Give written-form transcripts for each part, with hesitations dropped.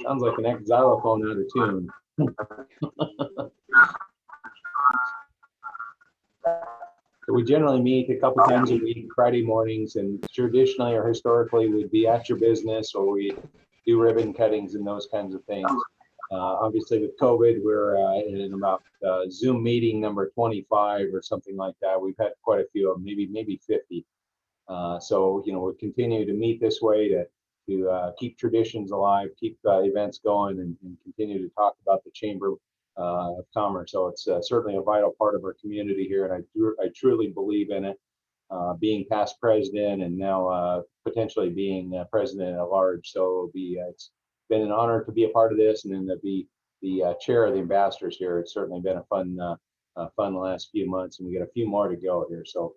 Sounds like an xylophone out of tune. So we generally meet a couple times a week, Friday mornings, and traditionally or historically we'd be at your business or we do ribbon cuttings and those kinds of things. Obviously with COVID, we're in about Zoom meeting number 25 or something like that. We've had quite a few of them, maybe 50. So, you know, we'll continue to meet this way to keep traditions alive, keep events going, and continue to talk about the Chamber of Commerce. So it's certainly a vital part of our community here, and I truly believe in it. Being past president and now potentially being president at large, so it's been an honor to be a part of this, and then to be the chair of the ambassadors here. It's certainly been a fun last few months, and we got a few more to go here. So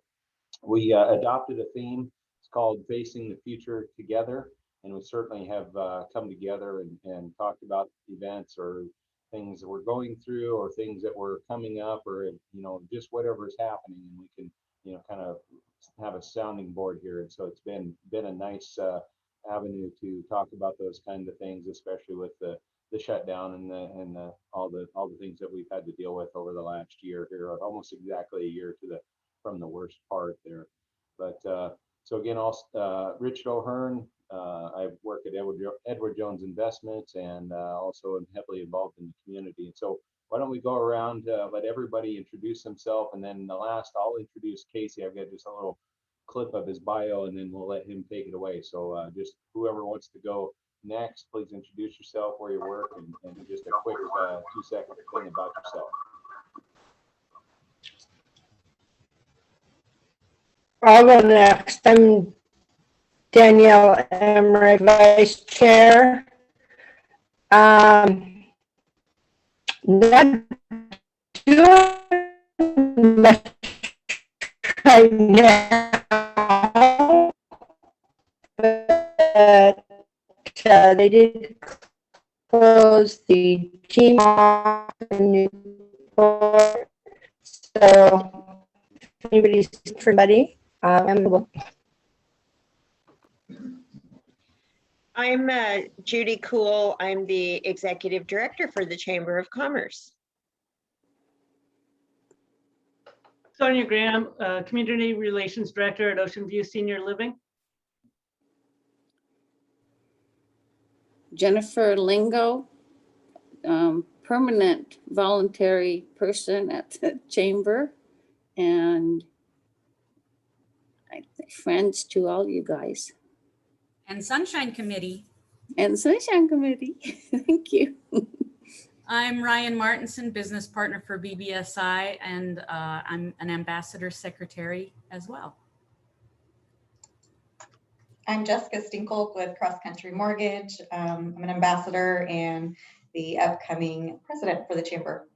we adopted a theme. It's called Facing the Future Together, and we certainly have come together and talked about events or things that we're going through or things that were coming up, or, you know, just whatever is happening, and we can, you know, kind of have a sounding board here. And so it's been a nice avenue to talk about those kinds of things, especially with the shutdown and all the things that we've had to deal with over the last year here, almost exactly a year from the worst part there. But so again, also Richard O'Hearn, I work at Edward Jones Investments, and also am heavily involved in the community. And so why don't we go around, let everybody introduce themselves, and then the last, I'll introduce Casey. I've got just a little clip of his bio, and then we'll let him take it away. So just whoever wants to go next, please introduce yourself, where you work, and just a quick 2-second thing about yourself. I'll go next. I'm Danielle Emmerich, Vice Chair. Not doing much right now, but they did close the team off in Newport. So if anybody's for anybody, I'm Judy Cool. I'm the Executive Director for the Chamber of Commerce. Sonia Graham, Community Relations Director at Ocean View Senior Living. Jennifer Lingo, permanent voluntary person at the Chamber, and friends to all you guys. And Sunshine Committee. And Sunshine Committee. Thank you. I'm Ryan Martinson, business partner for BBSI, and I'm an ambassador secretary as well. I'm Jessica Stinkle with Cross Country Mortgage. I'm an ambassador and the upcoming president for the Chamber.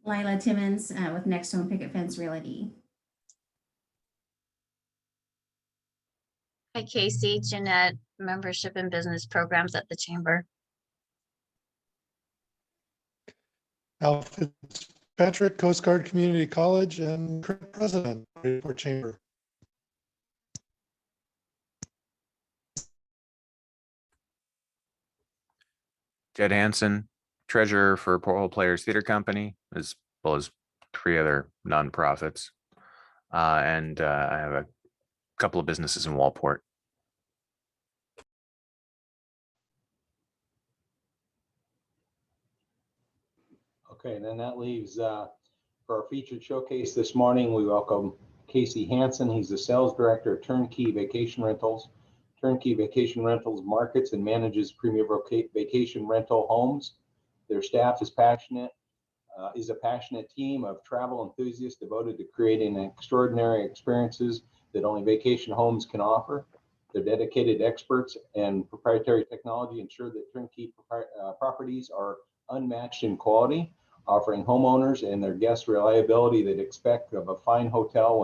Lila Timmons with Next Home Picket Fence Realty. Hi, Casey. Jeanette, membership and business programs at the Chamber. Al Fitzpatrick, Coast Guard Community College and current president of the Newport Chamber. Jed Hansen, treasurer for Porthole Players Theater Company, as well as 3 other nonprofits. And I have a couple of businesses in Walport. Okay, and then that leaves for our featured showcase this morning, we welcome Casey Hansen. He's the sales director of TurnKey Vacation Rentals. TurnKey Vacation Rentals markets and manages premier vacation rental homes. Their staff is a passionate team of travel enthusiasts devoted to creating extraordinary experiences that only vacation homes can offer. Their dedicated experts and proprietary technology ensure that turnkey properties are unmatched in quality, offering homeowners and their guests reliability that expect of a fine hotel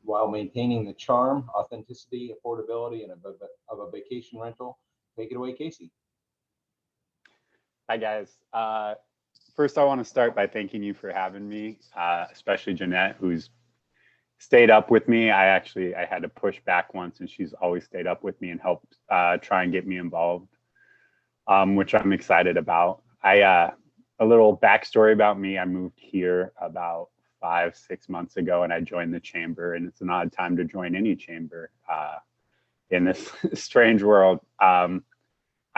while maintaining the charm, authenticity, affordability, and of a vacation rental. Take it away, Casey. Hi guys. first I want to start by thanking you for having me, especially Jeanette, who's stayed up with me. I had to push back once, and she's always stayed up with me and helped try and get me involved, which I'm excited about. A little backstory about me. I moved here about 5-6 months ago, and I joined the chamber, and it's an odd time to join any chamber in this strange world.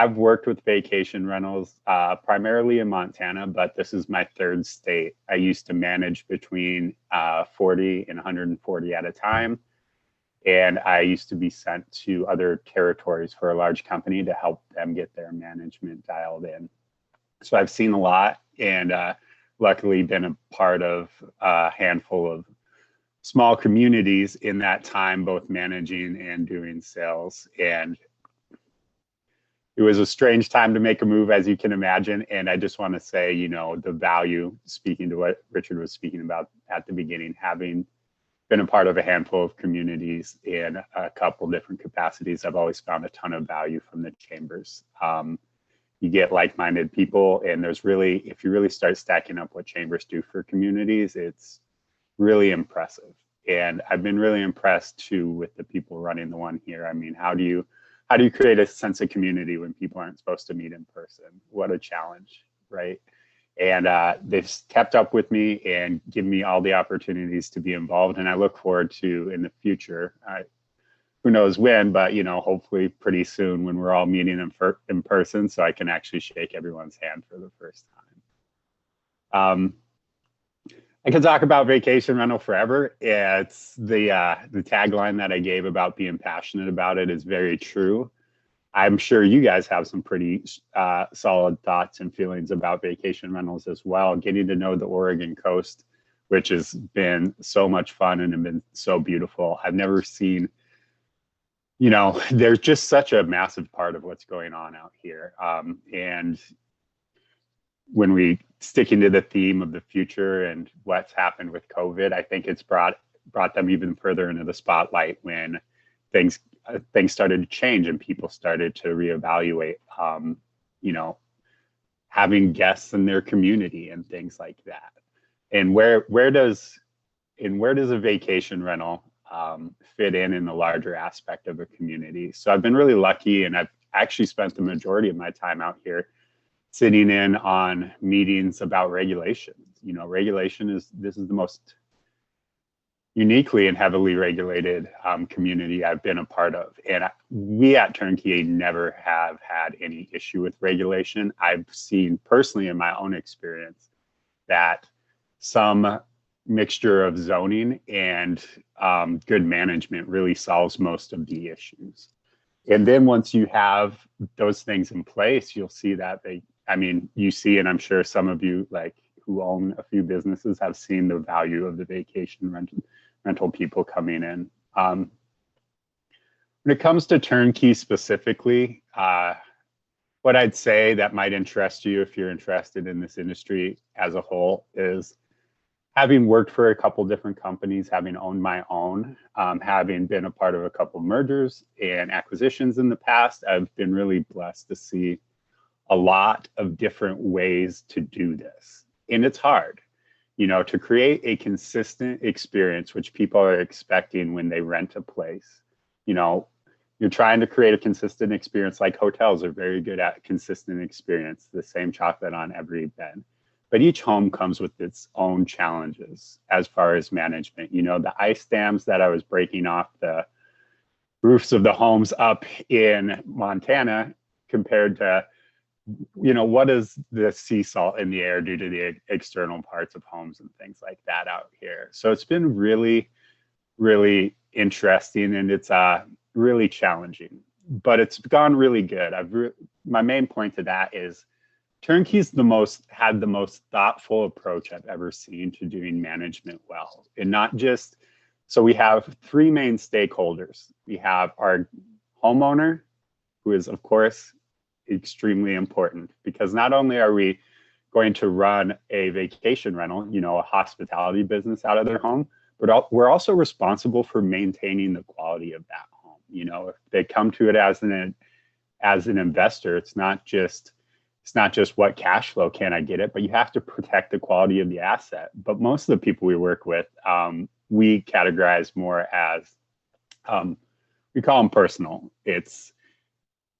I've worked with vacation rentals primarily in Montana, but this is my third state. I used to manage between 40 and 140 at a time. And I used to be sent to other territories for a large company to help them get their management dialed in. So I've seen a lot, and luckily been a part of a handful of small communities in that time, both managing and doing sales. And it was a strange time to make a move, as you can imagine. And I just want to say, you know, the value, speaking to what Richard was speaking about at the beginning, having been a part of a handful of communities in a couple different capacities, I've always found a ton of value from the chambers. You get like-minded people, and there's really, if you really start stacking up what chambers do for communities, it's really impressive. And I've been really impressed too with the people running the one here. I mean, how do you create a sense of community when people aren't supposed to meet in person? What a challenge, right? And they've kept up with me and given me all the opportunities to be involved. And I look forward to, in the future, who knows when, but, you know, hopefully pretty soon, when we're all meeting in person, so I can actually shake everyone's hand for the first time. I could talk about vacation rental forever. It's the tagline that I gave about being passionate about it is very true. I'm sure you guys have some pretty solid thoughts and feelings about vacation rentals as well. Getting to know the Oregon coast, which has been so much fun and have been so beautiful. I've never seen, you know, there's just such a massive part of what's going on out here. And when we stick into the theme of the future and what's happened with COVID, I think it's brought them even further into the spotlight when things started to change and people started to reevaluate, you know, having guests in their community and things like that. And where does a vacation rental fit in the larger aspect of a community? So I've been really lucky, and I've actually spent the majority of my time out here sitting in on meetings about regulations. You know, this is the most uniquely and heavily regulated community I've been a part of. And we at TurnKey never have had any issue with regulation. I've seen personally in my own experience that some mixture of zoning and good management really solves most of the issues. And then once you have those things in place, you'll see that you see, and I'm sure some of you who own a few businesses have seen the value of the vacation rental people coming in. When it comes to TurnKey specifically, what I'd say that might interest you if you're interested in this industry as a whole is, having worked for a couple different companies, having owned my own, having been a part of a couple mergers and acquisitions in the past, I've been really blessed to see a lot of different ways to do this. And it's hard, you know, to create a consistent experience, which people are expecting when they rent a place. You know, you're trying to create a consistent experience, like hotels are very good at consistent experience, the same chocolate on every bed. But each home comes with its own challenges as far as management. You know, the ice dams that I was breaking off the roofs of the homes up in Montana compared to, you know, what does the sea salt in the air do to the external parts of homes and things like that out here? So it's been really, really interesting, and it's really challenging, but it's gone really good. My main point to that is TurnKey's had the most thoughtful approach I've ever seen to doing management well. And not just, so we have three main stakeholders. We have our homeowner, who is of course extremely important, because not only are we going to run a vacation rental, you know, a hospitality business out of their home, but we're also responsible for maintaining the quality of that home. You know, if they come to it as an investor, it's not just it's not just what cash flow can I get it, but you have to protect the quality of the asset. But most of the people we work with, we categorize more as, we call them personal. It's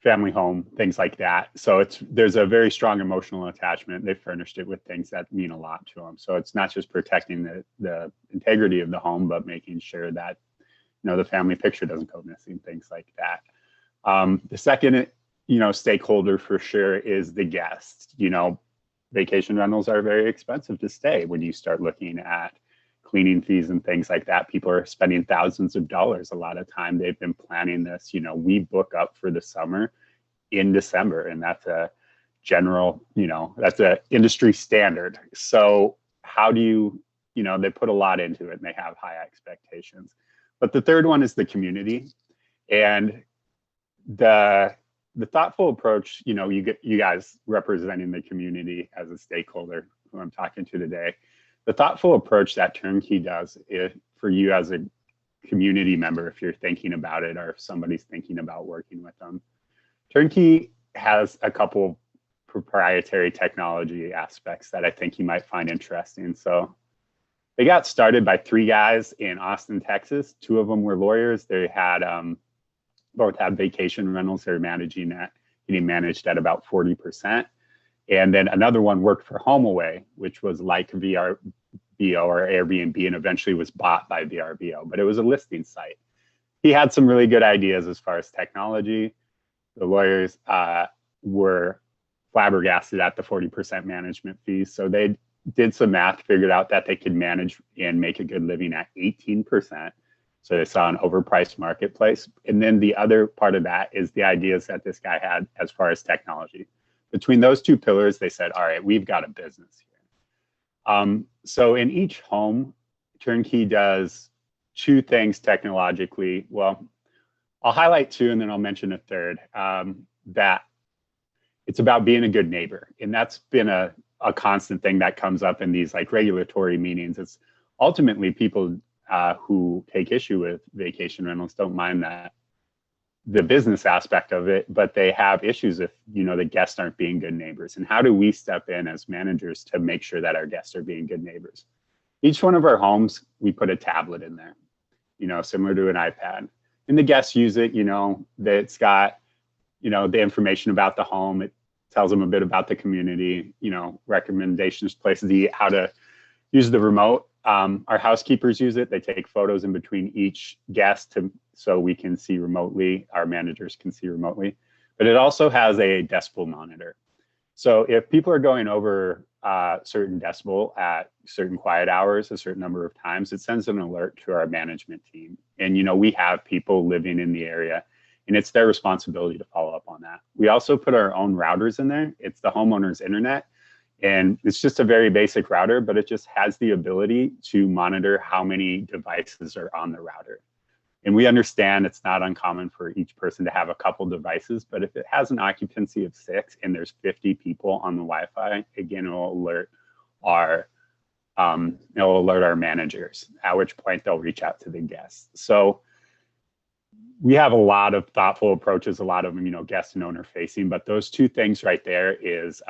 family home, things like that. So there's a very strong emotional attachment. They furnished it with things that mean a lot to them. So it's not just protecting the integrity of the home, but making sure that, the family picture doesn't go missing, things like that. The second, stakeholder for sure is the guest. Vacation rentals are very expensive to stay. When you start looking at cleaning fees and things like that, people are spending thousands of dollars. A lot of time they've been planning this. We book up for the summer in December, and that's a general, that's a industry standard. So how do you, they put a lot into it and they have high expectations. But the third one is the community, and the thoughtful approach. You get you guys representing the community as a stakeholder who I'm talking to today. The thoughtful approach that TurnKey does for you as a community member, if you're thinking about it or if somebody's thinking about working with them. TurnKey has a couple proprietary technology aspects that I think you might find interesting. So they got started by 3 guys in Austin, Texas. 2 of them were lawyers. They had both had vacation rentals. They were getting managed at about 40%. And then another one worked for HomeAway, which was like VRBO or Airbnb, and eventually was bought by VRBO, but it was a listing site. He had some really good ideas as far as technology. The lawyers were flabbergasted at the 40% management fees. So they did some math, figured out that they could manage and make a good living at 18%. So they saw an overpriced marketplace. And then the other part of that is the ideas that this guy had as far as technology. Between those 2 pillars, they said, all right, we've got a business here. So in each home, TurnKey does 2 things technologically. Well, I'll highlight 2 and then I'll mention a third, that it's about being a good neighbor. And that's been a constant thing that comes up in these like regulatory meetings. It's ultimately people who take issue with vacation rentals don't mind that the business aspect of it, but they have issues if, the guests aren't being good neighbors. And how do we step in as managers to make sure that our guests are being good neighbors? Each one of our homes, we put a tablet in there, similar to an iPad. And the guests use it, it's got, the information about the home. It tells them a bit about the community, recommendations, places to eat, how to use the remote. Our housekeepers use it. They take photos in between each guest so we can see remotely, our managers can see remotely. But it also has a decibel monitor. So if people are going over a certain decibel at certain quiet hours, a certain number of times, it sends an alert to our management team. And, we have people living in the area, and it's their responsibility to follow up on that. We also put our own routers in there. It's the homeowner's internet. And it's just a very basic router, but it just has the ability to monitor how many devices are on the router. And we understand it's not uncommon for each person to have a couple devices, but if it has an occupancy of 6 and there's 50 people on the Wi-Fi, again, it'll alert our managers, at which point they'll reach out to the guests. So we have a lot of thoughtful approaches, a lot of them, guest and owner facing, but those 2 things right there is,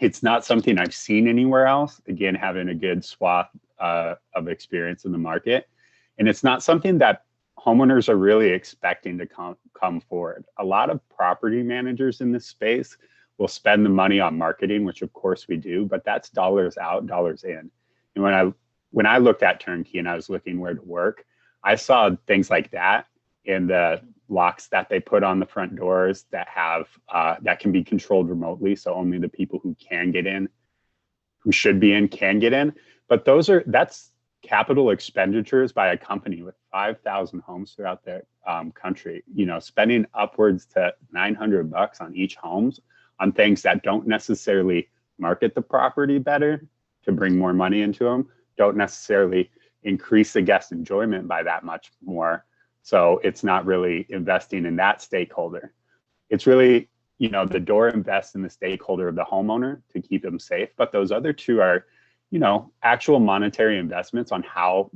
it's not something I've seen anywhere else. Again, having a good swath of experience in the market. And it's not something that homeowners are really expecting to come forward. A lot of property managers in this space will spend the money on marketing, which of course we do, but that's dollars out, dollars in. And when I looked at TurnKey and I was looking where to work, I saw things like that in the locks that they put on the front doors that have that can be controlled remotely. So only the people who can get in, who should be in, can get in. But that's capital expenditures by a company with 5,000 homes throughout the country, spending upwards to $900 on each homes on things that don't necessarily market the property better to bring more money into them, don't necessarily increase the guest enjoyment by that much more. So it's not really investing in that stakeholder. It's really, the door invests in the stakeholder of the homeowner to keep them safe. But those other 2 are, actual monetary investments on how,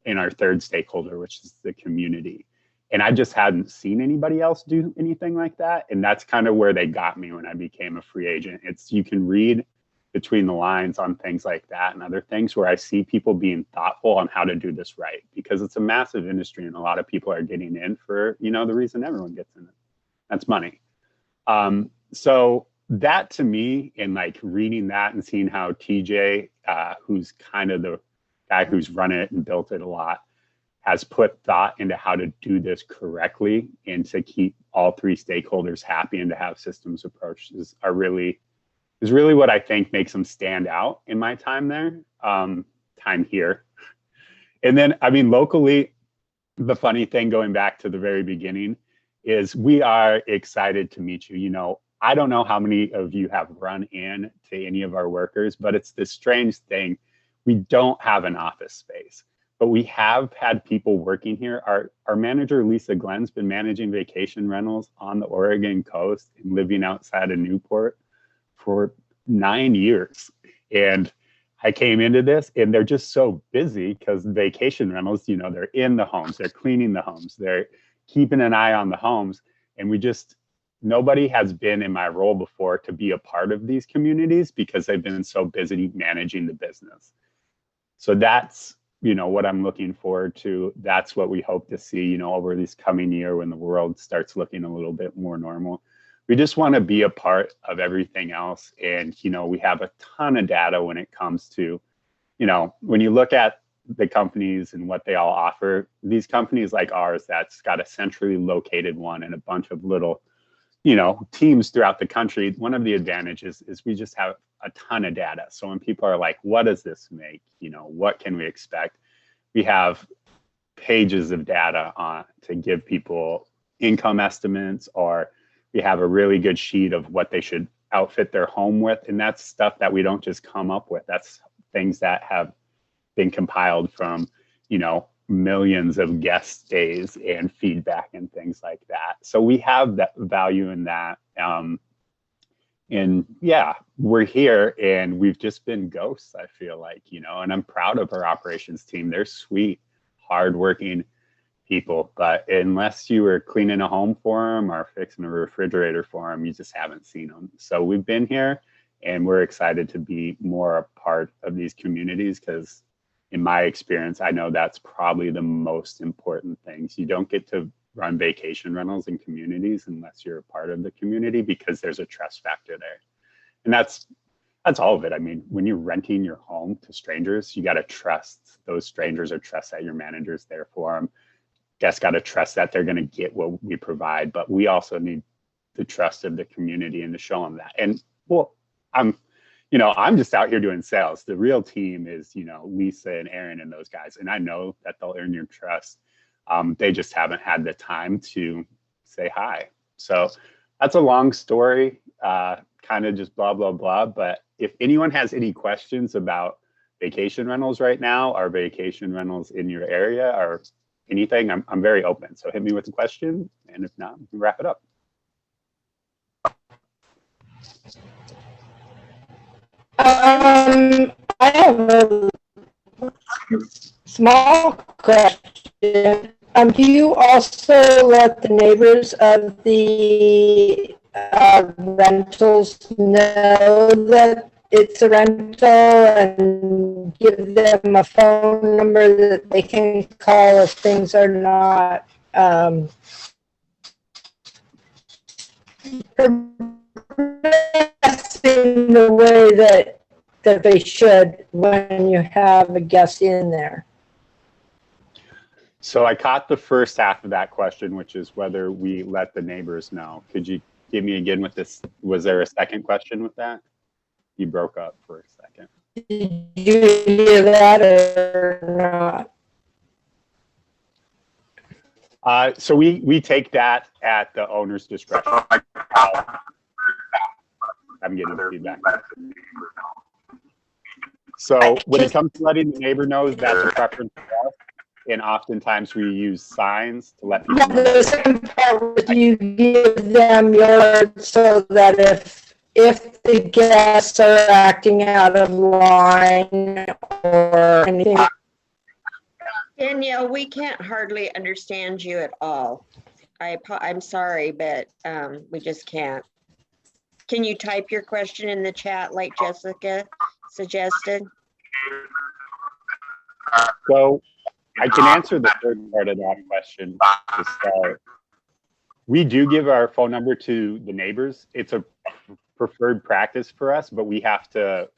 in our third stakeholder, which is the community. And I just hadn't seen anybody else do anything like that. And that's kind of where they got me when I became a free agent. It's, you can read between the lines on things like that and other things where I see people being thoughtful on how to do this right, because it's a massive industry and a lot of people are getting in for, you know, the reason everyone gets in it. That's money. So that to me, and like reading that and seeing how TJ, who's kind of the guy who's run it and built it a lot, has put thought into how to do this correctly and to keep all three stakeholders happy and to have systems approaches is really what I think makes them stand out in my time there, time here. And then, I mean, locally, the funny thing going back to the very beginning is we are excited to meet you. You know, I don't know how many of you have run in to any of our workers, but it's this strange thing. We don't have an office space, but we have had people working here. Our manager, Lisa Glenn's been managing vacation rentals on the Oregon coast and living outside of Newport for 9 years. And I came into this and they're just so busy because vacation rentals, you know, they're in the homes, they're cleaning the homes, they're keeping an eye on the homes. And nobody has been in my role before to be a part of these communities because they've been so busy managing the business. So that's, you know, what I'm looking forward to. That's what we hope to see, you know, over this coming year when the world starts looking a little bit more normal. We just want to be a part of everything else. And, you know, we have a ton of data when it comes to, you know, when you look at the companies and what they all offer, these companies like ours, that's got a centrally located one and a bunch of little, you know, teams throughout the country. One of the advantages is we just have a ton of data. So when people are like, what does this make? You know, what can we expect? We have pages of data on to give people income estimates, or we have a really good sheet of what they should outfit their home with. And that's stuff that we don't just come up with. That's things that have been compiled from, you know, millions of guest stays and feedback and things like that. So we have that value in that. And yeah, we're here and we've just been ghosts, I feel like, you know, and I'm proud of our operations team. They're sweet, hardworking people, but unless you were cleaning a home for them or fixing a refrigerator for them, you just haven't seen them. So we've been here and we're excited to be more a part of these communities because in my experience, I know that's probably the most important things. You don't get to run vacation rentals in communities unless you're a part of the community because there's a trust factor there. And that's all of it. I mean, when you're renting your home to strangers, you got to trust those strangers or trust that your manager's there for them. Guests got to trust that they're going to get what we provide, but we also need the trust of the community and to show them that. And well, I'm just out here doing sales. The real team is, you know, Lisa and Aaron and those guys. And I know that they'll earn your trust. They just haven't had the time to say hi. So that's a long story, kind of just blah, blah, blah. But if anyone has any questions about vacation rentals right now, or vacation rentals in your area or anything, I'm very open. So hit me with a question. And if not, we can wrap it up. I have a small question. Do you also let the neighbors of the rentals know that it's a rental and give them a phone number that they can call if things are not progressing the way that they should when you have a guest in there? So I caught the first half of that question, which is whether we let the neighbors know. Could you give me again with this? Was there a second question with that? You broke up for a second. Did you hear that or not? So we take that at the owner's discretion. I'm getting feedback. So when it comes to letting the neighbor know, that's a preference for us. And oftentimes we use signs to let people know. The second part was you give them your, so that if the guests are acting out of line or anything, Danielle, we can't hardly understand you at all. I'm sorry, but we just can't. Can you type your question in the chat like Jessica suggested? So I can answer the third part of that question to start. We do give our phone number to the neighbors. It's a preferred practice for us, but we have to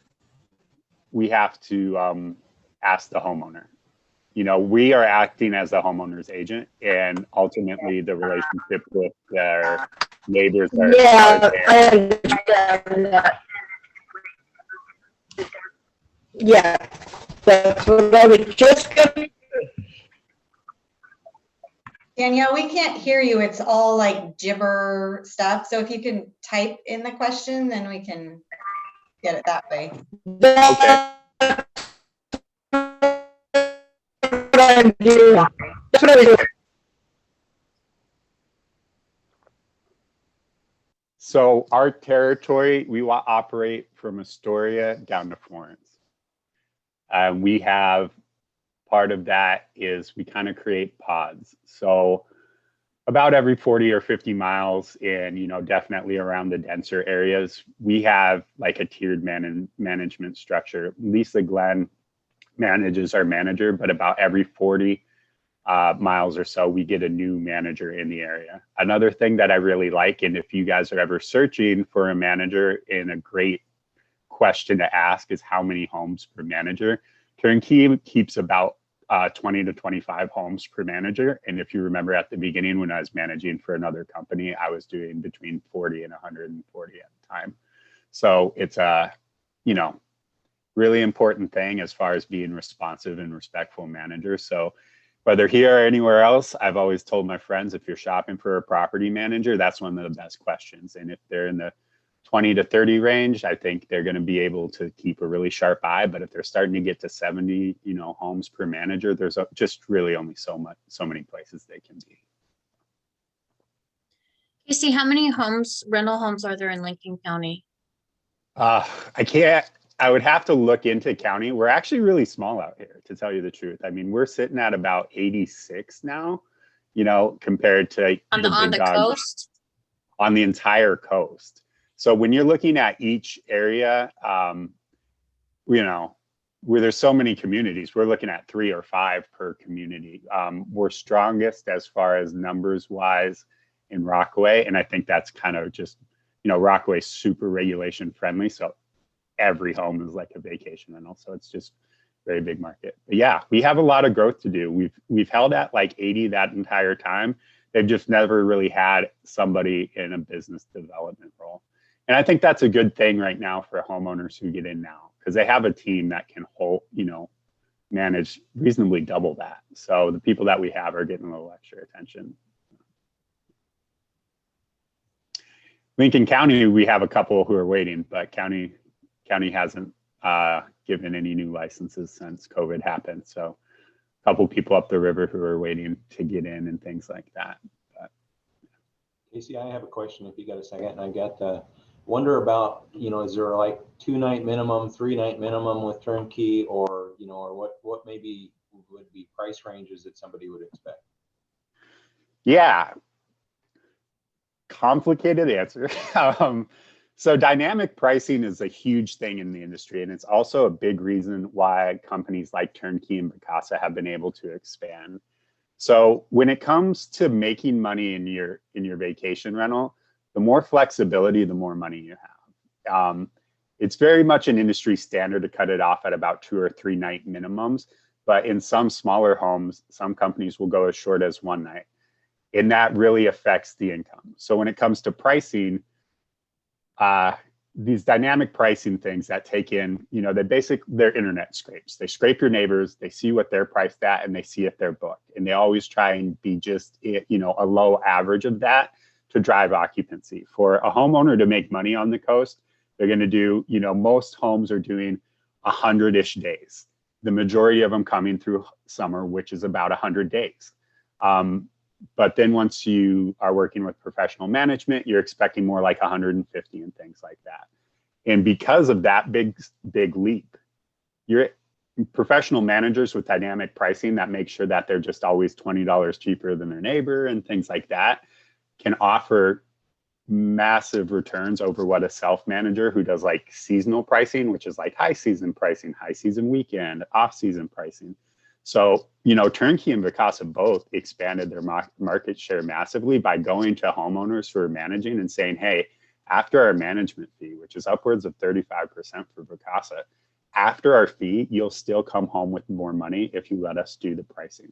ask the homeowner. You know, we are acting as the homeowner's agent, and ultimately the relationship with their neighbors are Yeah, there. I understand that. Yeah, that's what I was just gonna. Danielle, we can't hear you. It's all like gibber stuff. So if you can type in the question, then we can get it that way. Okay. That's what I'm doing. That's what I was doing. So our territory, we operate from Astoria down to Florence. We have part of that is we kind of create pods. So about every 40 or 50 miles in, you know, definitely around the denser areas, we have like a tiered management structure. Lisa Glenn manages our manager, but about every 40 miles or so, we get a new manager in the area. Another thing that I really like, and if you guys are ever searching for a manager, and a great question to ask is how many homes per manager. TurnKey keeps about 20 to 25 homes per manager. And if you remember at the beginning when I was managing for another company, I was doing between 40 and 140 at the time. So it's a, you know, really important thing as far as being responsive and respectful manager. So whether here or anywhere else, I've always told my friends, if you're shopping for a property manager, that's one of the best questions. And if they're in the 20 to 30 range, I think they're going to be able to keep a really sharp eye. But if they're starting to get to 70, you know, homes per manager, there's just really only so many places they can be. Casey, how many rental homes are there in Lincoln County? I would have to look into county. We're actually really small out here, to tell you the truth. I mean, we're sitting at about 86 now, you know, compared to on the coast? On the entire coast. So when you're looking at each area, you know, where there's so many communities, we're looking at 3 or 5 per community. We're strongest as far as numbers wise in Rockaway. And I think that's kind of just, you know, Rockaway's super regulation friendly. So every home is like a vacation rental. So it's just very big market. But yeah, we have a lot of growth to do. We've held at like 80 that entire time. They've just never really had somebody in a business development role. And I think that's a good thing right now for homeowners who get in now, because they have a team that can hold, you know, manage reasonably double that. So the people that we have are getting a little extra attention. Lincoln County, we have a couple who are waiting, but county hasn't given any new licenses since COVID happened. So a couple people up the river who are waiting to get in and things like that. But, Casey, I have a question if you got a second. I got the wonder about, you know, is there like 2-night minimum, 3-night minimum with turnkey, or, you know, or what maybe would be price ranges that somebody would expect? yeah, complicated answer. So dynamic pricing is a huge thing in the industry, and it's also a big reason why companies like TurnKey and Vacasa have been able to expand. So when it comes to making money in your vacation rental, the more flexibility, the more money you have. It's very much an industry standard to cut it off at about 2 or 3 night minimums, but in some smaller homes, some companies will go as short as 1 night, and that really affects the income. So when it comes to pricing, these dynamic pricing things that take in, you know, they're internet scrapes. They scrape your neighbors, they see what they're priced at, and they see if they're booked. And they always try and be just, you know, a low average of that to drive occupancy. For a homeowner to make money on the coast, they're going to do, you know, most homes are doing 100-ish days. The majority of them coming through summer, which is about 100 days. But then once you are working with professional management, you're expecting more like 150 and things like that. And because of that big leap, professional managers with dynamic pricing that make sure that they're just always $20 cheaper than their neighbor and things like that can offer massive returns over what a self-manager who does like seasonal pricing, which is like high season pricing, high season weekend, off season pricing. So, you know, TurnKey and Vacasa both expanded their market share massively by going to homeowners who are managing and saying, hey, after our management fee, which is upwards of 35% for Vacasa, after our fee, you'll still come home with more money if you let us do the pricing.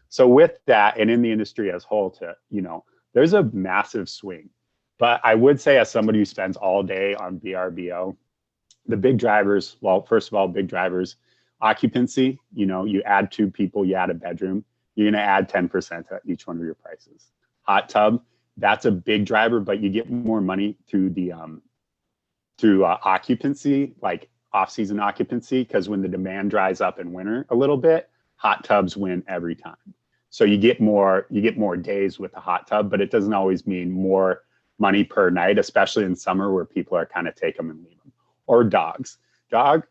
So with that, and in the industry as a whole, to, you know, there's a massive swing. But I would say, as somebody who spends all day on VRBO, the big drivers, well, first of all, big drivers, occupancy, you know, you add 2 people, you add a bedroom, you're going to add 10% to each one of your prices. Hot tub, that's a big driver, but you get more money through the occupancy, like off-season occupancy, because when the demand dries up in winter a little bit, hot tubs win every time. So you get more days with the hot tub, but it doesn't always mean more money per night, especially in summer where people are kind of take them and leave them. Or dogs.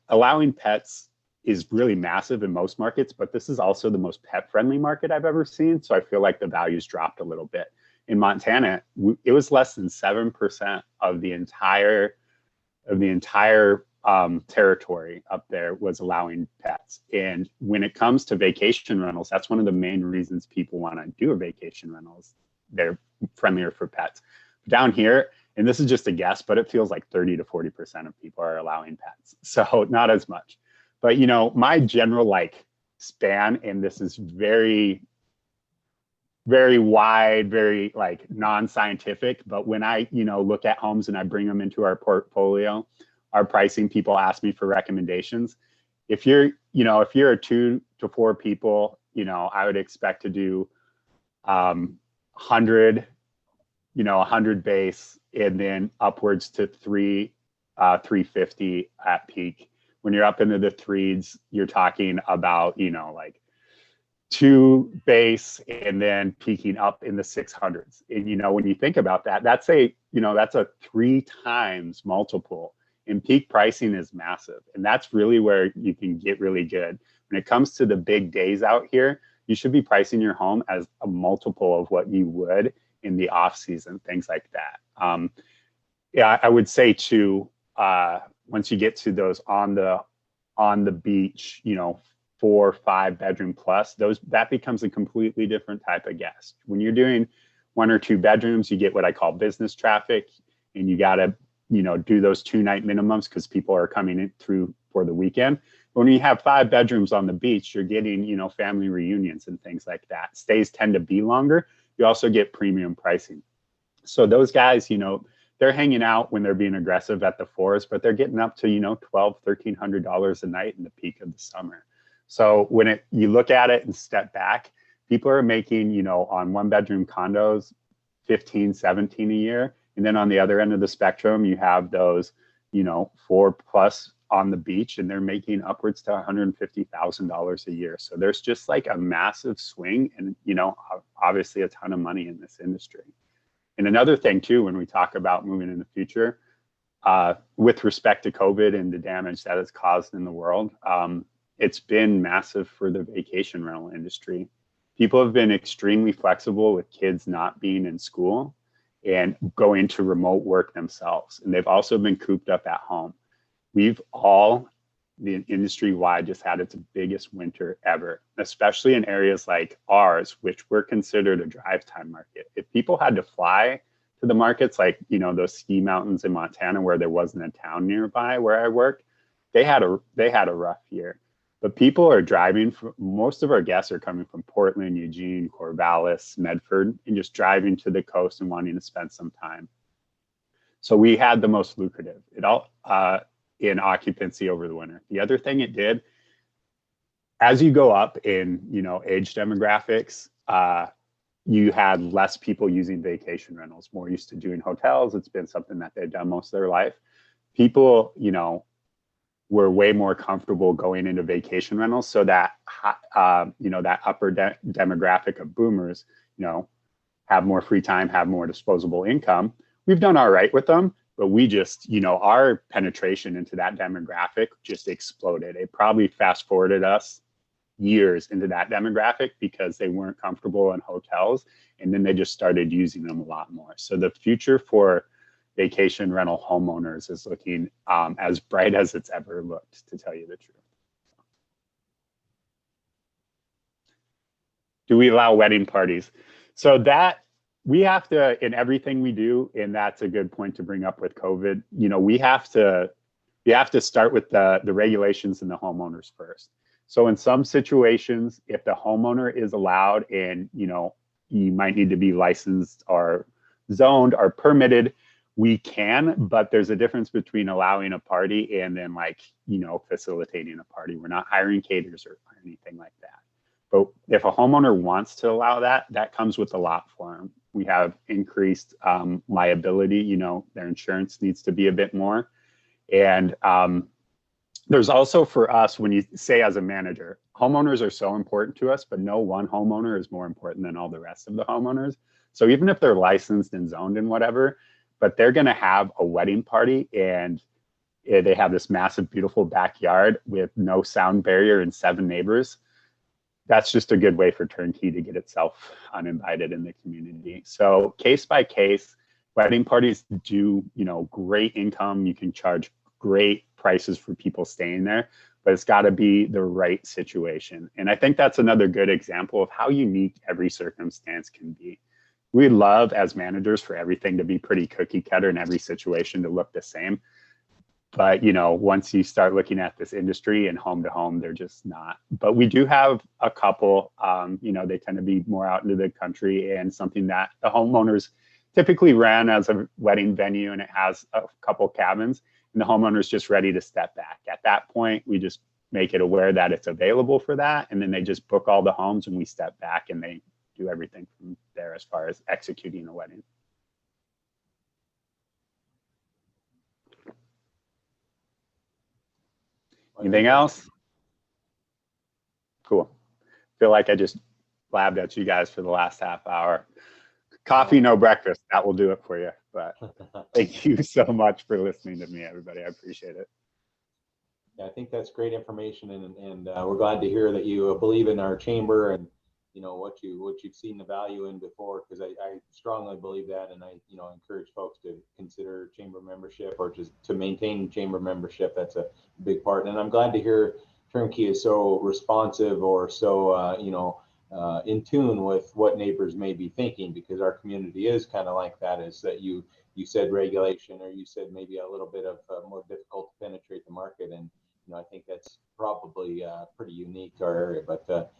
Allowing pets is really massive in most markets, but this is also the most pet-friendly market I've ever seen. So I feel like the values dropped a little bit. In Montana, it was less than 7% of the entire territory up there was allowing pets. And when it comes to vacation rentals, that's one of the main reasons people want to do a vacation rentals. They're friendlier for pets. Down here, and this is just a guess, but it feels like 30 to 40% of people are allowing pets. So not as much. But, you know, my general like span, and this is very, very wide, very like non-scientific, but when I, you know, look at homes and I bring them into our portfolio, our pricing, people ask me for recommendations. If you're, you know, if you're a 2 to 4 people, you know, I would expect to do 100 base, and then upwards to 350 at peak. When you're up into the 3s, you're talking about, you know, like 2 base and then peaking up in the 600s. And, you know, when you think about that, that's a 3 times multiple, and peak pricing is massive. And that's really where you can get really good. When it comes to the big days out here, you should be pricing your home as a multiple of what you would in the off season, things like that. Yeah, I would say too, once you get to those on the beach, you know, 4 or 5 bedroom plus, that becomes a completely different type of guest. When you're doing 1 or 2 bedrooms, you get what I call business traffic, and you got to, you know, do those 2-night minimums because people are coming in through for the weekend. When you have 5 bedrooms on the beach, you're getting, you know, family reunions and things like that. Stays tend to be longer. You also get premium pricing. So those guys, you know, they're hanging out when they're being aggressive at the 4s, but they're getting up to, you know, $1,200, $1,300 a night in the peak of the summer. So when you look at it and step back, people are making, you know, on 1-bedroom condos, 15, 17 a year. And then on the other end of the spectrum, you have those, you know, 4+ on the beach, and they're making upwards to $150,000 a year. So there's just like a massive swing, and, you know, obviously a ton of money in this industry. And another thing too, when we talk about moving in the future, with respect to COVID and the damage that it's caused in the world, it's been massive for the vacation rental industry. People have been extremely flexible with kids not being in school and going to remote work themselves. And they've also been cooped up at home. We've all, the industry-wide, just had its biggest winter ever, especially in areas like ours, which were considered a drive time market. If people had to fly to the markets, like, you know, those ski mountains in Montana where there wasn't a town nearby where I worked, they had a rough year. But people are driving, most of our guests are coming from Portland, Eugene, Corvallis, Medford, and just driving to the coast and wanting to spend some time. So we had the most lucrative. It all, in occupancy over the winter. The other thing it did, as you go up in, you know, age demographics, you had less people using vacation rentals, more used to doing hotels. It's been something that they've done most of their life. People, you know, were way more comfortable going into vacation rentals. So that, you know, that upper demographic of boomers, you know, have more free time, have more disposable income. We've done all right with them, but we just, you know, our penetration into that demographic just exploded. It probably fast forwarded us years into that demographic because they weren't comfortable in hotels, and then they just started using them a lot more. So the future for vacation rental homeowners is looking as bright as it's ever looked, to tell you the truth. Do we allow wedding parties? So that we have to, in everything we do, and that's a good point to bring up with COVID, you know, we have to start with the regulations and the homeowners first. So in some situations, if the homeowner is allowed and, you know, you might need to be licensed or zoned or permitted, we can, but there's a difference between allowing a party and then, like, you know, facilitating a party. We're not hiring caterers or anything like that. But if a homeowner wants to allow that, that comes with a lot for them. We have increased liability, you know, their insurance needs to be a bit more. And there's also, for us, when you say as a manager, homeowners are so important to us, but no one homeowner is more important than all the rest of the homeowners. So even if they're licensed and zoned and whatever, but they're going to have a wedding party and they have this massive, beautiful backyard with no sound barrier and 7 neighbors. That's just a good way for TurnKey to get itself uninvited in the community. So case by case, wedding parties do, you know, great income. You can charge great prices for people staying there, but it's got to be the right situation. And I think that's another good example of how unique every circumstance can be. We love as managers for everything to be pretty cookie cutter and every situation to look the same. But, you know, once you start looking at this industry and home to home, they're just not. But we do have a couple, you know, they tend to be more out into the country, and something that the homeowners typically ran as a wedding venue, and it has a couple cabins, and the homeowner's just ready to step back. At that point, we just make it aware that it's available for that, and then they just book all the homes and we step back and they do everything from there as far as executing a wedding. Anything else? Cool. Feel like I just blabbed at you guys for the last half hour. Coffee, no breakfast. That will do it for you. But thank you so much for listening to me, everybody. I appreciate it. Yeah, I think that's great information, and we're glad to hear that you believe in our chamber and, you know, what you've seen the value in before, because I strongly believe that, and I, you know, encourage folks to consider chamber membership or just to maintain chamber membership. That's a big part, and I'm glad to hear TurnKey is so responsive or so you know, in tune with what neighbors may be thinking, because our community is kind of like that. Is that you said regulation, or you said maybe a little bit of more difficult to penetrate the market, and, you know, I think that's probably pretty unique to our area, but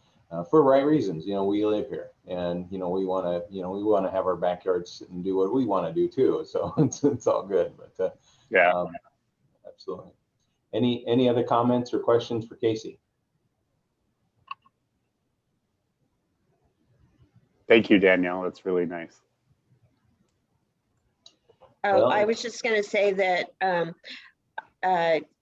for right reasons. You know, we live here, and, you know, we want to have our backyards and do what we want to do too. So it's all good. But yeah, absolutely. Any other comments or questions for Casey? Thank you, Danielle. That's really nice. Oh, I was just going to say that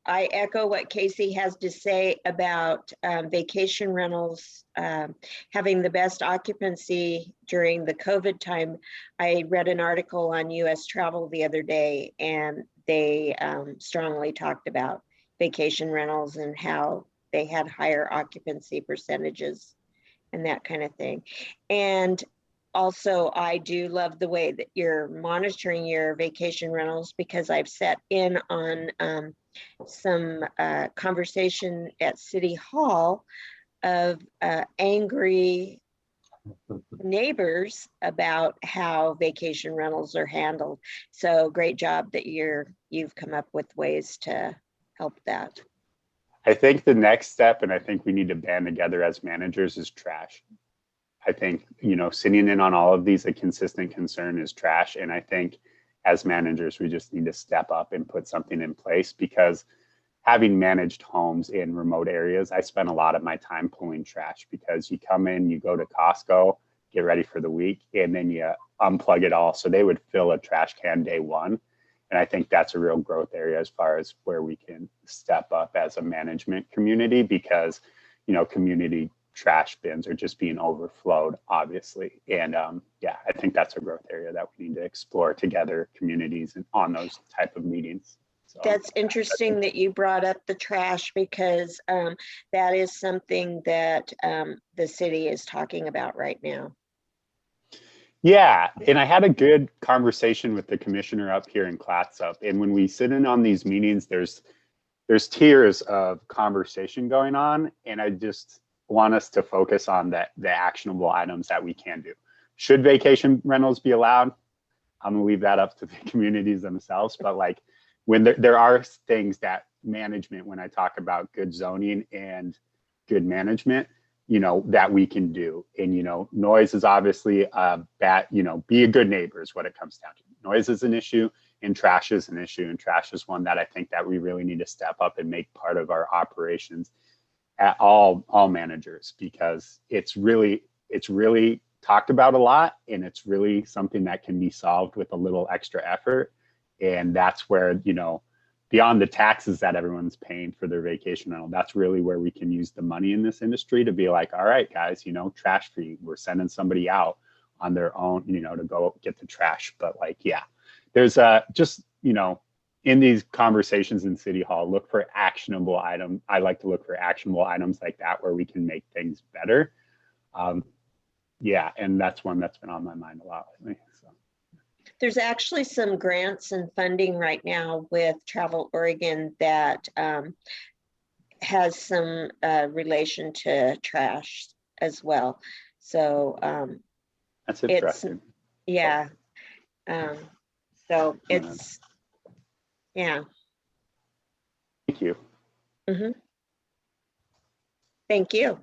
I echo what Casey has to say about vacation rentals having the best occupancy during the COVID time. I read an article on US Travel the other day, and they strongly talked about vacation rentals and how they had higher occupancy percentages and that kind of thing. And also, I do love the way that you're monitoring your vacation rentals, because I've sat in on some conversation at City Hall of angry neighbors about how vacation rentals are handled. So great job that you've come up with ways to help that. I think the next step, and I think we need to band together as managers, is trash. I think, you know, sitting in on all of these, a consistent concern is trash. And I think as managers, we just need to step up and put something in place, because having managed homes in remote areas, I spend a lot of my time pulling trash, because you come in, you go to Costco, get ready for the week, and then you unplug it all. So they would fill a trash can day one. And I think that's a real growth area as far as where we can step up as a management community, because, you know, community trash bins are just being overflowed, obviously. And yeah, I think that's a growth area that we need to explore together, communities, and on those type of meetings. So, That's interesting that you brought up the trash, because that is something that the city is talking about right now. yeah, and I had a good conversation with the commissioner up here in Clatsop. And when we sit in on these meetings, there's tiers of conversation going on, and I just want us to focus on the actionable items that we can do. Should vacation rentals be allowed? I'm gonna leave that up to the communities themselves, but like when there are things that management, when I talk about good zoning and good management, you know, that we can do. And, you know, noise is obviously bad, you know, be a good neighbor is what it comes down to. Noise is an issue and trash is an issue. And trash is one that I think that we really need to step up and make part of our operations at all managers, because it's really talked about a lot, and it's really something that can be solved with a little extra effort. And that's where, you know, beyond the taxes that everyone's paying for their vacation rental, that's really where we can use the money in this industry to be like, all right, guys, you know, trash free. We're sending somebody out on their own, you know, to go get the trash. But like, yeah, there's just, you know, in these conversations in City Hall, look for actionable items. I like to look for actionable items like that where we can make things better. Yeah, and that's one that's been on my mind a lot lately. So. There's actually some grants and funding right now with Travel Oregon that has some relation to trash as well. So that's interesting. Yeah. So it's, yeah. Thank you. Mm-hmm. Thank you.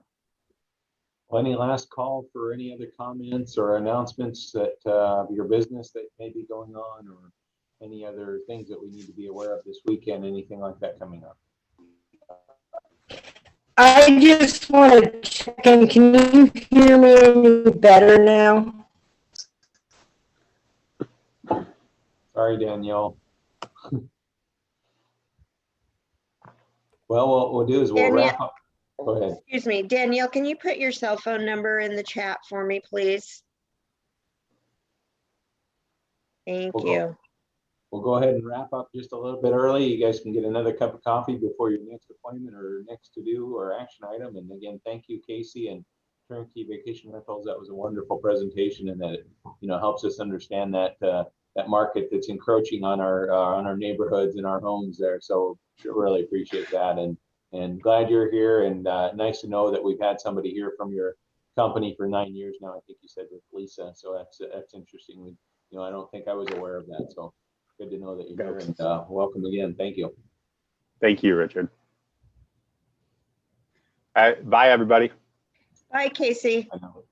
Well, any last call for any other comments or announcements that your business that may be going on, or any other things that we need to be aware of this weekend, anything like that coming up? I just want to check in. Can you hear me any better now? Sorry, Danielle. Well, what we'll do is we'll wrap up. Go ahead. Excuse me, Danielle, can you put your cell phone number in the chat for me, please? Thank you. We'll go ahead and wrap up just a little bit early. You guys can get another cup of coffee before your next appointment or next to do or action item. And again, thank you, Casey and TurnKey Vacation Rentals. That was a wonderful presentation, and that, you know, helps us understand that that market that's encroaching on our neighborhoods and our homes there. So really appreciate that, and glad you're here, and nice to know that we've had somebody here from your company for 9 years now. I think you said with Lisa. So that's interesting. You know, I don't think I was aware of that. So good to know that you're here, and welcome again. Thank you. Thank you, Richard. All right, bye, everybody. Bye, Casey. I know.